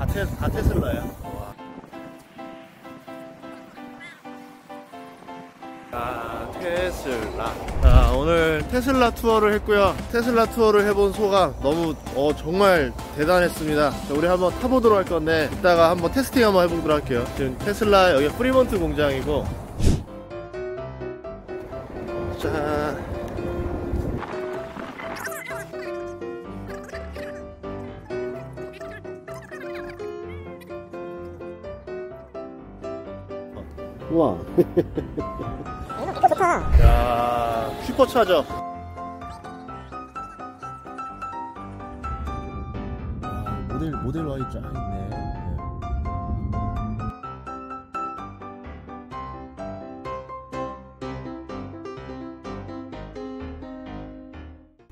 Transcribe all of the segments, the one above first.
다 테슬라야. 와. 테슬라. 자, 오늘 테슬라 투어를 했고요. 테슬라 투어를 해본 소감 너무 정말 대단했습니다. 자, 우리 한번 타보도록 할 건데 이따가 한번 테스팅 한번 해보도록 할게요. 지금 테슬라 여기 프리몬트 공장이고, 자, 우와. 이거 좋다. 야, 슈퍼차저. 모델 Y 쫙 있네.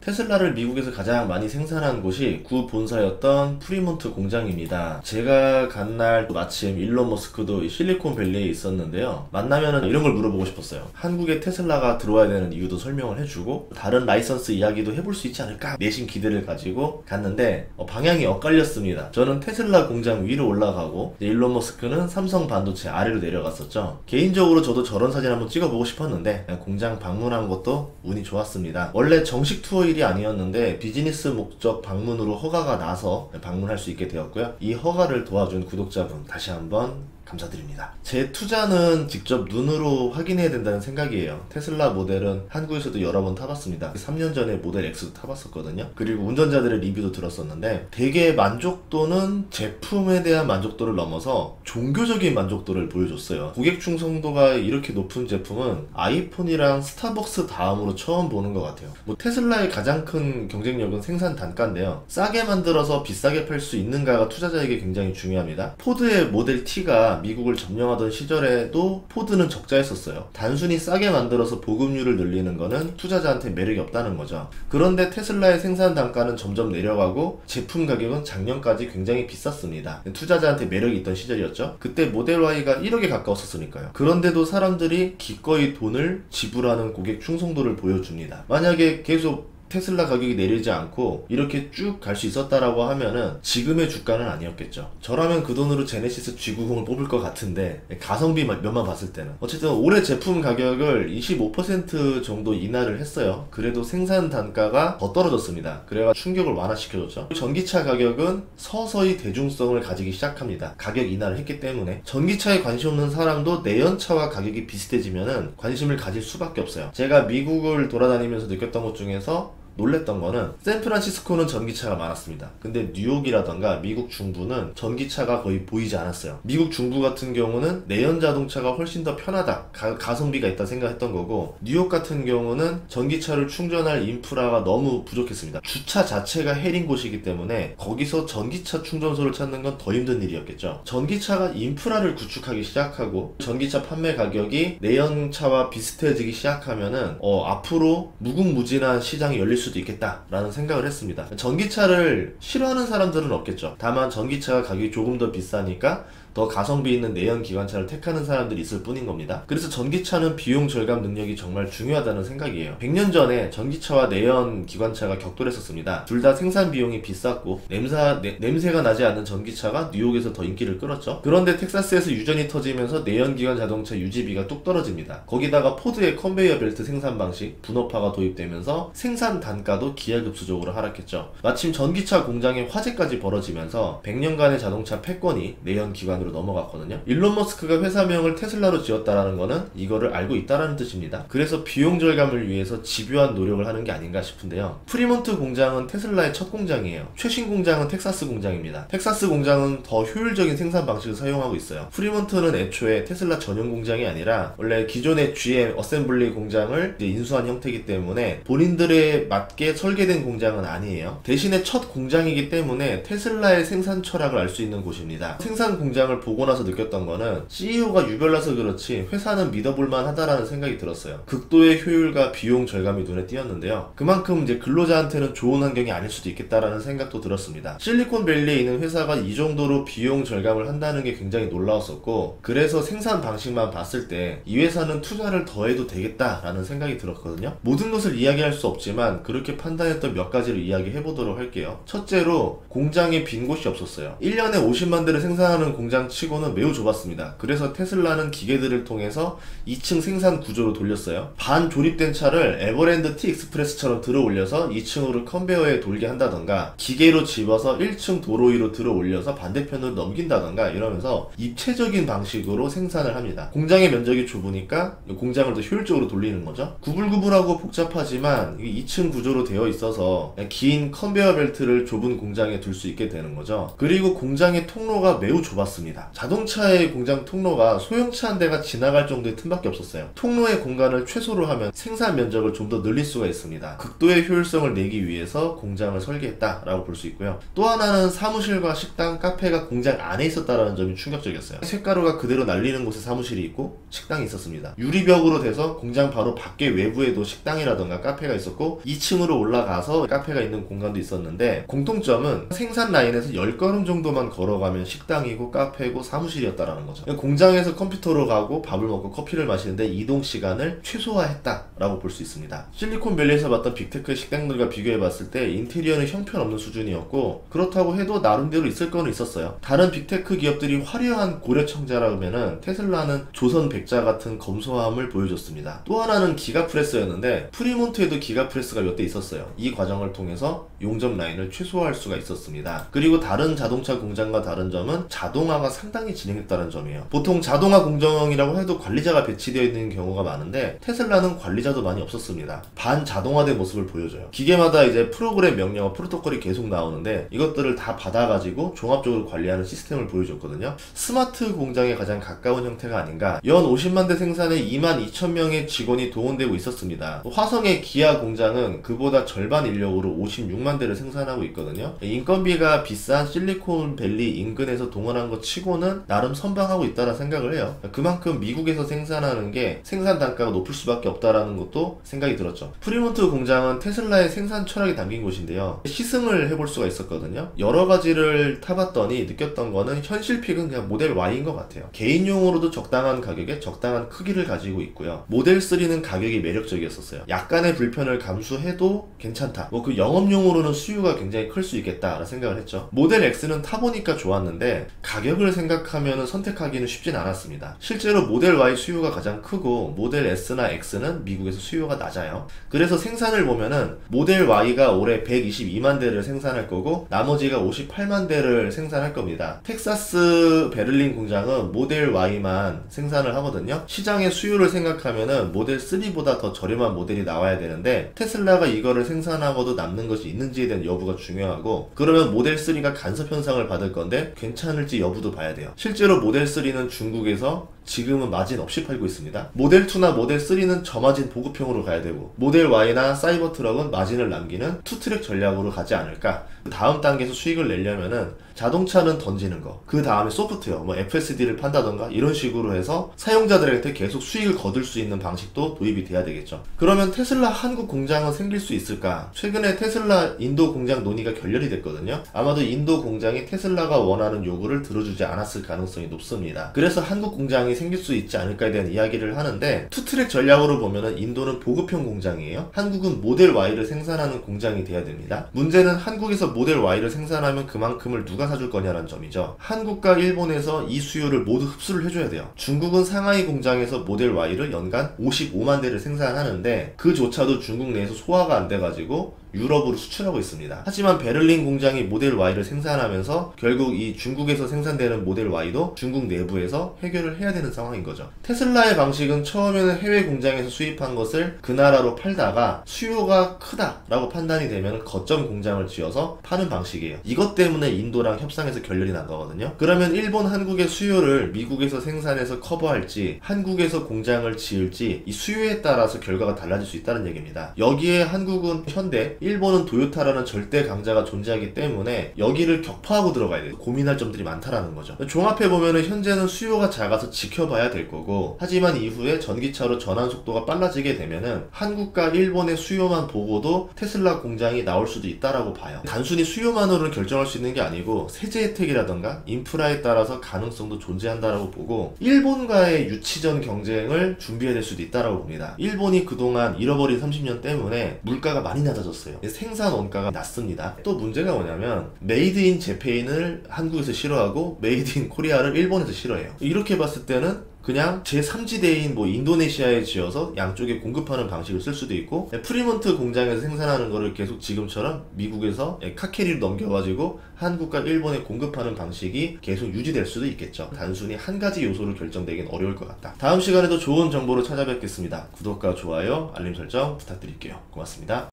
테슬라를 미국에서 가장 많이 생산한 곳이 구 본사였던 프리몬트 공장입니다. 제가 간 날 마침 일론 머스크도 실리콘밸리에 있었는데요. 만나면은 이런 걸 물어보고 싶었어요. 한국에 테슬라가 들어와야 되는 이유도 설명을 해주고 다른 라이선스 이야기도 해볼 수 있지 않을까 내심 기대를 가지고 갔는데 방향이 엇갈렸습니다. 저는 테슬라 공장 위로 올라가고 일론 머스크는 삼성 반도체 아래로 내려갔었죠. 개인적으로 저도 저런 사진 한번 찍어보고 싶었는데 공장 방문한 것도 운이 좋았습니다. 원래 정식 투어일이 아니었는데 비즈니스 목적 방문으로 허가가 나서 방문할 수 있게 되었고요. 이 허가를 도와준 구독자분 다시 한번 감사드립니다. 제 투자는 직접 눈으로 확인해야 된다는 생각이에요. 테슬라 모델은 한국에서도 여러 번 타봤습니다. 3년 전에 모델 X도 타봤었거든요. 그리고 운전자들의 리뷰도 들었었는데 되게 만족도는 제품에 대한 만족도를 넘어서 종교적인 만족도를 보여줬어요. 고객 충성도가 이렇게 높은 제품은 아이폰이랑 스타벅스 다음으로 처음 보는 것 같아요. 테슬라의 가장 큰 경쟁력은 생산 단가인데요. 싸게 만들어서 비싸게 팔 수 있는가가 투자자에게 굉장히 중요합니다. 포드의 모델 T가 미국을 점령하던 시절에도 포드는 적자였었어요. 단순히 싸게 만들어서 보급률을 늘리는 거는 투자자한테 매력이 없다는 거죠. 그런데 테슬라의 생산 단가는 점점 내려가고 제품 가격은 작년까지 굉장히 비쌌습니다. 투자자한테 매력이 있던 시절이었죠. 그때 모델 Y가 1억에 가까웠었으니까요. 그런데도 사람들이 기꺼이 돈을 지불하는 고객 충성도를 보여줍니다. 만약에 계속 테슬라 가격이 내리지 않고 이렇게 쭉 갈 수 있었다라고 하면은 지금의 주가는 아니었겠죠. 저라면 그 돈으로 제네시스 G90을 뽑을 것 같은데, 가성비 몇만 봤을 때는. 어쨌든 올해 제품 가격을 25% 정도 인하를 했어요. 그래도 생산 단가가 더 떨어졌습니다. 그래가 충격을 완화시켜줬죠. 전기차 가격은 서서히 대중성을 가지기 시작합니다. 가격 인하를 했기 때문에. 전기차에 관심 없는 사람도 내연차와 가격이 비슷해지면은 관심을 가질 수밖에 없어요. 제가 미국을 돌아다니면서 느꼈던 것 중에서 놀랬던 거는 샌프란시스코는 전기차가 많았습니다. 근데 뉴욕이라던가 미국 중부는 전기차가 거의 보이지 않았어요. 미국 중부 같은 경우는 내연 자동차가 훨씬 더 편하다, 가성비가 있다 생각했던 거고, 뉴욕 같은 경우는 전기차를 충전할 인프라가 너무 부족했습니다. 주차 자체가 헬인 곳이기 때문에 거기서 전기차 충전소를 찾는 건 더 힘든 일이었겠죠. 전기차가 인프라를 구축하기 시작하고 전기차 판매 가격이 내연차와 비슷해지기 시작하면은 앞으로 무궁무진한 시장이 열릴 수도 있겠다라는 생각을 했습니다. 전기차를 싫어하는 사람들은 없겠죠. 다만 전기차가 가격이 조금 더 비싸니까 더 가성비 있는 내연 기관차를 택하는 사람들이 있을 뿐인 겁니다. 그래서 전기차는 비용 절감 능력이 정말 중요하다는 생각이에요. 100년 전에 전기차와 내연 기관차가 격돌했었습니다. 둘 다 생산 비용이 비쌌고 냄새가 나지 않는 전기차가 뉴욕에서 더 인기를 끌었죠. 그런데 텍사스에서 유전이 터지면서 내연 기관 자동차 유지비가 뚝 떨어집니다. 거기다가 포드의 컨베이어 벨트 생산 방식, 분업화가 도입되면서 생산 단가도 기하급수적으로 하락했죠. 마침 전기차 공장에 화재까지 벌어지면서 100년간의 자동차 패권이 내연 기관 으로 넘어갔거든요. 일론 머스크가 회사명을 테슬라로 지었다라는 거는 이거를 알고 있다라는 뜻입니다. 그래서 비용 절감을 위해서 집요한 노력을 하는 게 아닌가 싶은데요. 프리몬트 공장은 테슬라의 첫 공장이에요. 최신 공장은 텍사스 공장입니다. 텍사스 공장은 더 효율적인 생산 방식을 사용하고 있어요. 프리몬트는 애초에 테슬라 전용 공장이 아니라 원래 기존의 GM 어셈블리 공장을 이제 인수한 형태이기 때문에 본인들에 맞게 설계된 공장은 아니에요. 대신에 첫 공장이기 때문에 테슬라의 생산 철학을 알 수 있는 곳입니다. 생산 공장을 보고 나서 느꼈던 거는 CEO가 유별나서 그렇지 회사는 믿어볼만 하다라는 생각이 들었어요. 극도의 효율과 비용 절감이 눈에 띄었는데요. 그만큼 이제 근로자한테는 좋은 환경이 아닐 수도 있겠다라는 생각도 들었습니다. 실리콘밸리에 있는 회사가 이 정도로 비용 절감을 한다는 게 굉장히 놀라웠었고, 그래서 생산 방식만 봤을 때 이 회사는 투자를 더 해도 되겠다라는 생각이 들었거든요. 모든 것을 이야기할 수 없지만 그렇게 판단했던 몇 가지를 이야기해 보도록 할게요. 첫째로 공장에 빈 곳이 없었어요. 1년에 50만 대를 생산하는 공장 치고는 매우 좁았습니다. 그래서 테슬라는 기계들을 통해서 2층 생산 구조로 돌렸어요. 반 조립된 차를 에버랜드 T 익스프레스처럼 들어 올려서 2층으로 컨베어에 돌게 한다던가, 기계로 집어서 1층 도로 위로 들어 올려서 반대편으로 넘긴다던가 이러면서 입체적인 방식으로 생산을 합니다. 공장의 면적이 좁으니까 공장을 더 효율적으로 돌리는 거죠. 구불구불하고 복잡하지만 2층 구조로 되어 있어서 긴 컨베어 벨트를 좁은 공장에 둘 수 있게 되는 거죠. 그리고 공장의 통로가 매우 좁았습니다. 자동차의 공장 통로가 소형차 한 대가 지나갈 정도의 틈밖에 없었어요. 통로의 공간을 최소로 하면 생산 면적을 좀 더 늘릴 수가 있습니다. 극도의 효율성을 내기 위해서 공장을 설계했다라고 볼 수 있고요. 또 하나는 사무실과 식당, 카페가 공장 안에 있었다는 점이 충격적이었어요. 쇳가루가 그대로 날리는 곳에 사무실이 있고 식당이 있었습니다. 유리벽으로 돼서 공장 바로 밖에 외부에도 식당이라던가 카페가 있었고 2층으로 올라가서 카페가 있는 공간도 있었는데, 공통점은 생산 라인에서 10걸음 정도만 걸어가면 식당이고 카페고 사무실이었다라는 거죠. 공장에서 컴퓨터로 가고 밥을 먹고 커피를 마시는데 이동 시간을 최소화했다라고 볼 수 있습니다. 실리콘밸리에서 봤던 빅테크 식당들과 비교해봤을 때 인테리어는 형편없는 수준이었고, 그렇다고 해도 나름대로 있을 거는 있었어요. 다른 빅테크 기업들이 화려한 고려청자라면은 테슬라는 조선 백자 같은 검소함을 보여줬습니다. 또 하나는 기가프레스였는데, 프리몬트에도 기가프레스가 몇 대 있었어요. 이 과정을 통해서 용접 라인을 최소화할 수가 있었습니다. 그리고 다른 자동차 공장과 다른 점은 자동화가 상당히 진행했다는 점이에요. 보통 자동화 공정이라고 해도 관리자가 배치되어 있는 경우가 많은데, 테슬라는 관리자도 많이 없었습니다. 반자동화된 모습을 보여줘요. 기계마다 이제 프로그램 명령어, 프로토콜이 계속 나오는데 이것들을 다 받아가지고 종합적으로 관리하는 시스템을 보여줬거든요. 스마트 공장에 가장 가까운 형태가 아닌가. 연 50만 대 생산에 22,000명의 직원이 동원되고 있었습니다. 화성의 기아 공장은 그보다 절반 인력으로 56만 대를 생산하고 있거든요. 인건비가 비싼 실리콘밸리 인근에서 동원한 것 치고는 나름 선방하고 있다는 생각을 해요. 그만큼 미국에서 생산하는 게 생산 단가가 높을 수밖에 없다라는 것도 생각이 들었죠. 프리몬트 공장은 테슬라의 생산 철학이 담긴 곳인데요. 시승을 해볼 수가 있었거든요. 여러 가지를 타봤더니 느꼈던 거는 현실 픽은 그냥 모델 Y인 것 같아요. 개인용으로도 적당한 가격에 적당한 크기를 가지고 있고요. 모델 3는 가격이 매력적이었었어요. 약간의 불편을 감수해도 괜찮다. 그 영업용으로는 수요가 굉장히 클 수 있겠다라는 생각을 했죠. 모델 X는 타보니까 좋았는데 가격을 생각하면 선택하기는 쉽진 않았습니다. 실제로 모델 Y 수요가 가장 크고 모델 S나 X는 미국에서 수요가 낮아요. 그래서 생산을 보면은 모델 Y가 올해 122만 대를 생산할 거고 나머지가 58만 대를 생산할 겁니다. 텍사스 베를린 공장은 모델 Y만 생산을 하거든요. 시장의 수요를 생각하면은 모델 3보다 더 저렴한 모델이 나와야 되는데, 테슬라가 이거를 생산하고도 남는 것이 있는지에 대한 여부가 중요하고, 그러면 모델 3가 간섭 현상을 받을 건데 괜찮을지 여부도 봐야 돼요. 실제로 모델 3는 중국에서 지금은 마진 없이 팔고 있습니다. 모델 2나 모델 3는 저마진 보급형으로 가야 되고, 모델 Y나 사이버 트럭은 마진을 남기는 투트랙 전략으로 가지 않을까. 다음 단계에서 수익을 내려면은 자동차는 던지는 거, 그 다음에 소프트웨어, FSD를 판다던가 이런 식으로 해서 사용자들한테 계속 수익을 거둘 수 있는 방식도 도입이 돼야 되겠죠. 그러면 테슬라 한국 공장은 생길 수 있을까? 최근에 테슬라 인도 공장 논의가 결렬이 됐거든요. 아마도 인도 공장이 테슬라가 원하는 요구를 들어주지 않았을 가능성이 높습니다. 그래서 한국 공장이 생길 수 있지 않을까에 대한 이야기를 하는데, 투트랙 전략으로 보면은 인도는 보급형 공장이에요. 한국은 모델 Y를 생산하는 공장이 돼야 됩니다. 문제는 한국에서 모델 Y를 생산하면 그만큼을 누가 사줄 거냐라는 점이죠. 한국과 일본에서 이 수요를 모두 흡수를 해줘야 돼요. 중국은 상하이 공장에서 모델 Y를 연간 55만 대를 생산하는데 그조차도 중국 내에서 소화가 안 돼가지고 유럽으로 수출하고 있습니다. 하지만 베를린 공장이 모델 Y를 생산하면서 결국 이 중국에서 생산되는 모델 Y도 중국 내부에서 해결을 해야 되는 상황인 거죠. 테슬라의 방식은 처음에는 해외 공장에서 수입한 것을 그 나라로 팔다가 수요가 크다라고 판단이 되면 거점 공장을 지어서 파는 방식이에요. 이것 때문에 인도랑 협상에서 결렬이 난 거거든요. 그러면 일본, 한국의 수요를 미국에서 생산해서 커버할지 한국에서 공장을 지을지 이 수요에 따라서 결과가 달라질 수 있다는 얘기입니다. 여기에 한국은 현대, 일본은 도요타라는 절대 강자가 존재하기 때문에 여기를 격파하고 들어가야 돼요. 고민할 점들이 많다라는 거죠. 종합해보면은 현재는 수요가 작아서 지켜봐야 될 거고, 하지만 이후에 전기차로 전환 속도가 빨라지게 되면은 한국과 일본의 수요만 보고도 테슬라 공장이 나올 수도 있다라고 봐요. 단순히 수요만으로는 결정할 수 있는 게 아니고 세제 혜택이라던가 인프라에 따라서 가능성도 존재한다라고 보고, 일본과의 유치전 경쟁을 준비해야 될 수도 있다라고 봅니다. 일본이 그동안 잃어버린 30년 때문에 물가가 많이 낮아졌어요. 생산 원가가 낮습니다. 또 문제가 뭐냐면 메이드 인 재패인을 한국에서 싫어하고 메이드 인 코리아를 일본에서 싫어해요. 이렇게 봤을 때는 그냥 제3지대인 뭐 인도네시아에 지어서 양쪽에 공급하는 방식을 쓸 수도 있고, 프리몬트 공장에서 생산하는 거를 계속 지금처럼 미국에서 카케리로 넘겨가지고 한국과 일본에 공급하는 방식이 계속 유지될 수도 있겠죠. 단순히 한 가지 요소로 결정되긴 어려울 것 같다. 다음 시간에도 좋은 정보로 찾아뵙겠습니다. 구독과 좋아요, 알림 설정 부탁드릴게요. 고맙습니다.